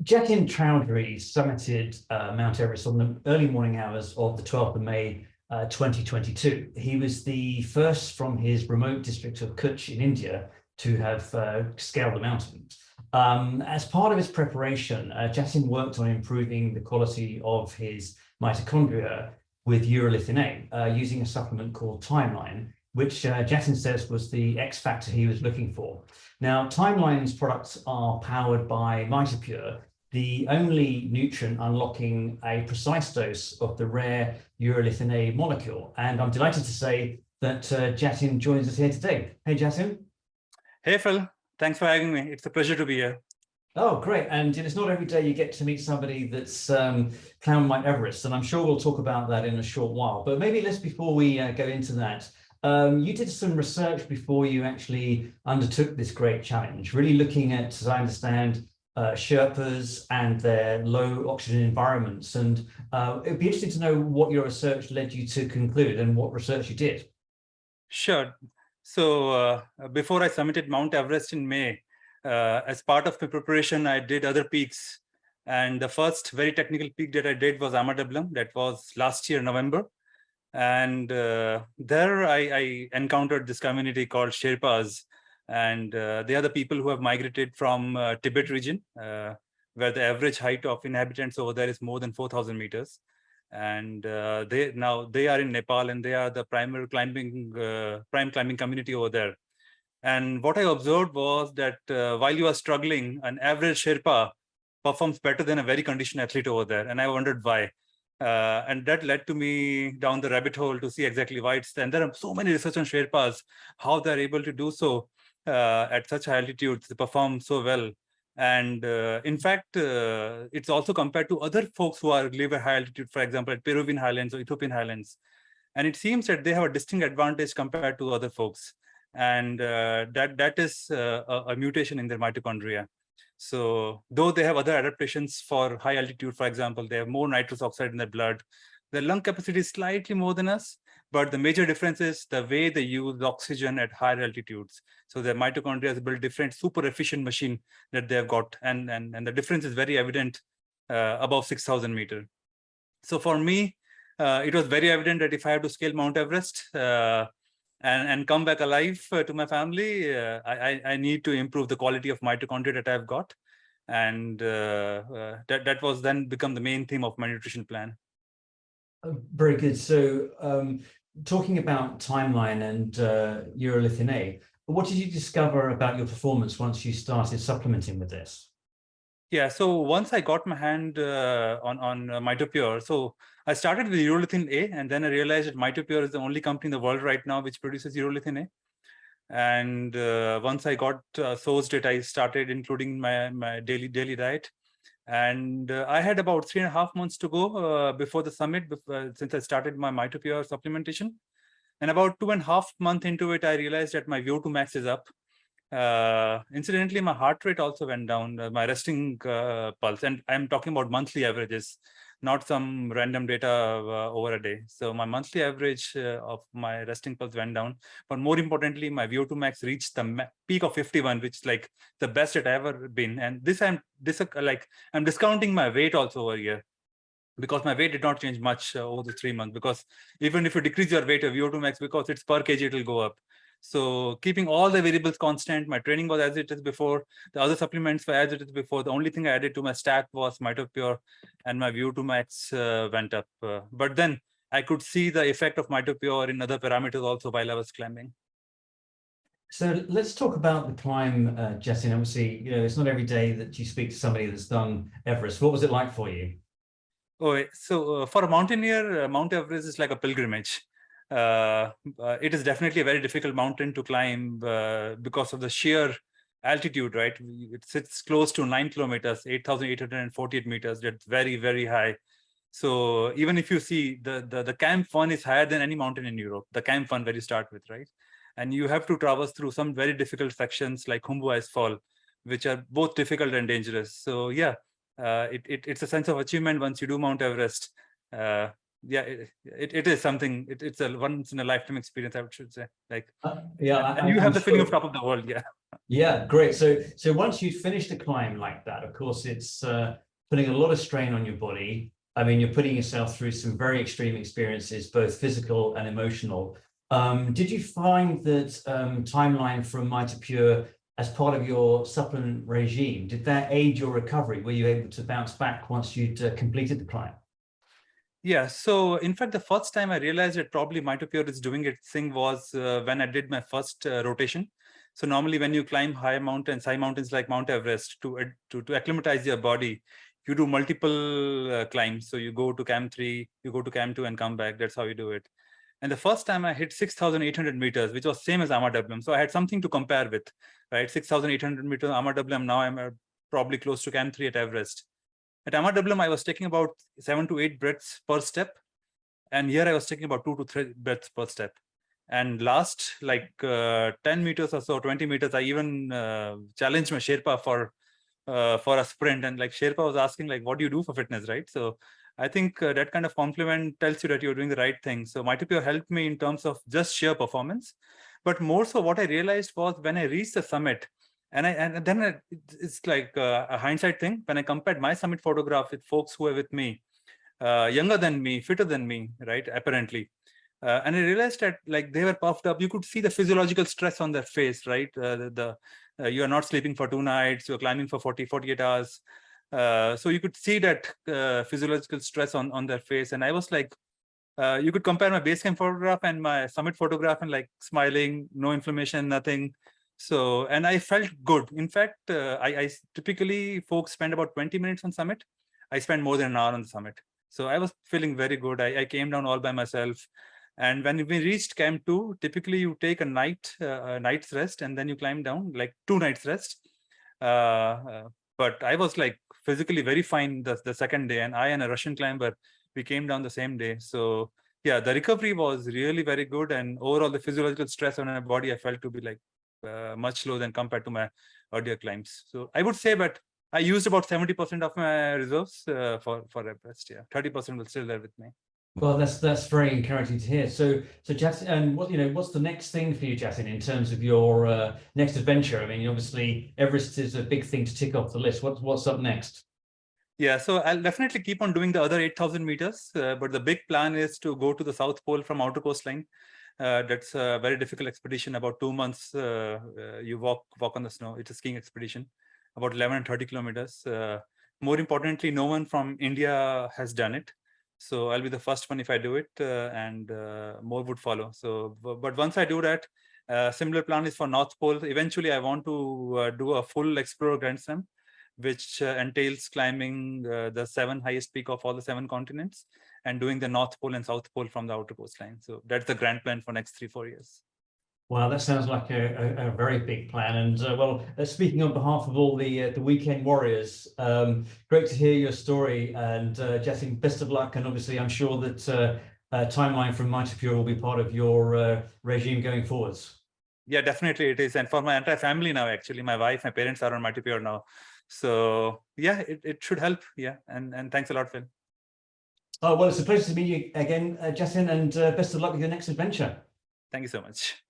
Jatin Chaudhary summited Mount Everest on the early morning hours of the 12th of May 2022. He was the first from his remote district of Kutch in India to have scaled the mountain. As part of his preparation, Jatin worked on improving the quality of his mitochondria with urolithin A using a supplement called Timeline, which Jatin says was the X factor he was looking for. Now, Timeline's products are powered by Mitopure, the only nutrient unlocking a precise dose of the rare urolithin A molecule. And I'm delighted to say that Jatin joins us here today. Hey, Jatin. Hey, Phil. Thanks for having me. It's a pleasure to be here. Oh, great. And it's not every day you get to meet somebody that's climbed Mount Everest. And I'm sure we'll talk about that in a short while. But maybe before we go into that, you did some research before you actually undertook this great challenge, really looking at, as I understand, Sherpas and their low oxygen environments. And it'd be interesting to know what your research led you to conclude and what research you did. Sure. So before I summited Mount Everest in May, as part of my preparation, I did other peaks. And the first very technical peak that I did was Amadablam. That was last year, November. And there I encountered this community called Sherpas. And they are the people who have migrated from Tibet region, where the average height of inhabitants over there is more than 4,000 meters. And they are in Nepal, and they are the prime climbing community over there. And what I observed was that while you are struggling, an average Sherpa performs better than a very conditioned athlete over there. And I wondered why. And that led to me down the rabbit hole to see exactly why it's. And there are so many research on Sherpas, how they're able to do so at such high altitudes, they perform so well. And in fact, it's also compared to other folks who live at high altitude, for example, at Peruvian highlands or Ethiopian highlands. And it seems that they have a distinct advantage compared to other folks. And that is a mutation in their mitochondria. So though they have other adaptations for high altitude, for example, they have more nitrous oxide in their blood. Their lung capacity is slightly more than us, but the major difference is the way they use oxygen at higher altitudes. So their mitochondria is built different, super efficient machine that they have got. And the difference is very evident above 6,000 meters. So for me, it was very evident that if I have to scale Mount Everest and come back alive to my family, I need to improve the quality of mitochondria that I've got. And that was then become the main theme of my nutrition plan. Very good. So talking about Timeline and urolithin A, what did you discover about your performance once you started supplementing with this? Yeah, so once I got my hand on Mitopure, so I started with urolithin A, and then I realized that Mitopure is the only company in the world right now which produces urolithin A. And once I got sourced it, I started including my daily diet. And I had about 3.5 months to go before the summit, since I started my Mitopure supplementation. And about 2.5 months into it, I realized that my VO2 max is up. Incidentally, my heart rate also went down, my resting pulse, and I'm talking about monthly averages, not some random data over a day. So my monthly average of my resting pulse went down, but more importantly, my VO2 max reached the peak of 51, which is like the best it ever been. And I'm discounting my weight also over here, because my weight did not change much over the 3 months. Because even if you decrease your weight, your VO2 max, because it's per kg, it will go up. So keeping all the variables constant, my training was as it is before, the other supplements were as it is before. The only thing I added to my stack was Mitopure, and my VO2 max went up. But then I could see the effect of Mitopure in other parameters also while I was climbing. So let's talk about the climb, Jatin. Obviously, it's not every day that you speak to somebody that's done Everest. What was it like for you? Oh, so for a mountaineer, Mount Everest is like a pilgrimage. It is definitely a very difficult mountain to climb because of the sheer altitude, right? It sits close to 9 kilometers, 8,848 meters. That's very, very high. So even if you see the Camp 1 is higher than any mountain in Europe, the Camp 1 where you start with, right? And you have to traverse through some very difficult sections like Khumbu Icefall, which are both difficult and dangerous. So yeah, it's a sense of achievement once you do Mount Everest. Yeah, it is something. It's a once in a lifetime experience, I should say. Like, yeah, and you have the feeling of top of the world. Yeah. Yeah, great. So once you'd finished a climb like that, of course, it's putting a lot of strain on your body. I mean, you're putting yourself through some very extreme experiences, both physical and emotional. Did you find that timeline from Mitopure as part of your supplement regime, did that aid your recovery? Were you able to bounce back once you'd completed the climb? Yeah, so in fact, the first time I realized that probably Mitopure is doing its thing was when I did my first rotation. So normally when you climb high mountains like Mount Everest, to acclimatize your body, you do multiple climbs. So you go to Camp 3, you go to Camp 2 and come back. That's how you do it. And the first time I hit 6,800 meters, which was same as Amardablum. So I had something to compare with, right? 6,800 meters Amardablum. Now I'm probably close to Camp 3 at Everest. At Amardablum, I was taking about 7 to 8 breaths per step. And here I was taking about 2 to 3 breaths per step. And last like 10 meters or so, 20 meters, I even challenged my Sherpa for a sprint. And like Sherpa was asking, like, what do you do for fitness, right? So I think that kind of compliment tells you that you're doing the right thing. So Mitopure helped me in terms of just sheer performance. But more so what I realized was when I reached the summit, and then it's like a hindsight thing. When I compared my summit photograph with folks who were with me, younger than me, fitter than me, right? Apparently. And I realized that like they were puffed up. You could see the physiological stress on their face, right? You are not sleeping for 2 nights, you're climbing for 48 hours. So you could see that physiological stress on their face. And I was like, you could compare my base camp photograph and my summit photograph and like smiling, no inflammation, nothing. So, and I felt good. In fact, I typically folks spend about 20 minutes on summit. I spent more than an hour on the summit. So I was feeling very good. I came down all by myself. And when we reached Camp 2, typically you take a night's rest and then you climb down, like 2 nights rest. But I was like physically very fine the second day, and I and a Russian climber, we came down the same day. So yeah, the recovery was really very good, and overall the physiological stress on my body I felt to be like much lower than compared to my earlier climbs. So I would say, but I used about 70% of my reserves for Everest. Yeah, 30% was still there with me. Well, that's very encouraging to hear. So Jatin, and what's the next thing for you, Jatin, in terms of your next adventure? I mean, obviously Everest is a big thing to tick off the list. What's up next? Yeah, so I'll definitely keep on doing the other 8,000 meters, but the big plan is to go to the South Pole from outer coastline. That's a very difficult expedition. About 2 months, you walk on the snow. It's a skiing expedition, about 11 and 30 kilometers. More importantly, no one from India has done it. So I'll be the first one if I do it, and more would follow. So, but once I do that, similar plan is for North Pole. Eventually, I want to do a full Explorer Grand Slam, which entails climbing the 7 highest peak of all the 7 continents and doing the North Pole and South Pole from the outer coastline. So that's the grand plan for next 3-4 years. Wow, that sounds like a very big plan. And speaking on behalf of all the weekend warriors, great to hear your story. And Jatin, best of luck. And obviously, I'm sure that timeline from Mitopure will be part of your regime going forwards. Yeah, definitely it is. And for my entire family now, actually, my wife, my parents are on Mitopure now. So yeah, it should help. Yeah, and thanks a lot, Phil. Oh, well, it's a pleasure to meet you again, Jatin, and best of luck with your next adventure. Thank you so much.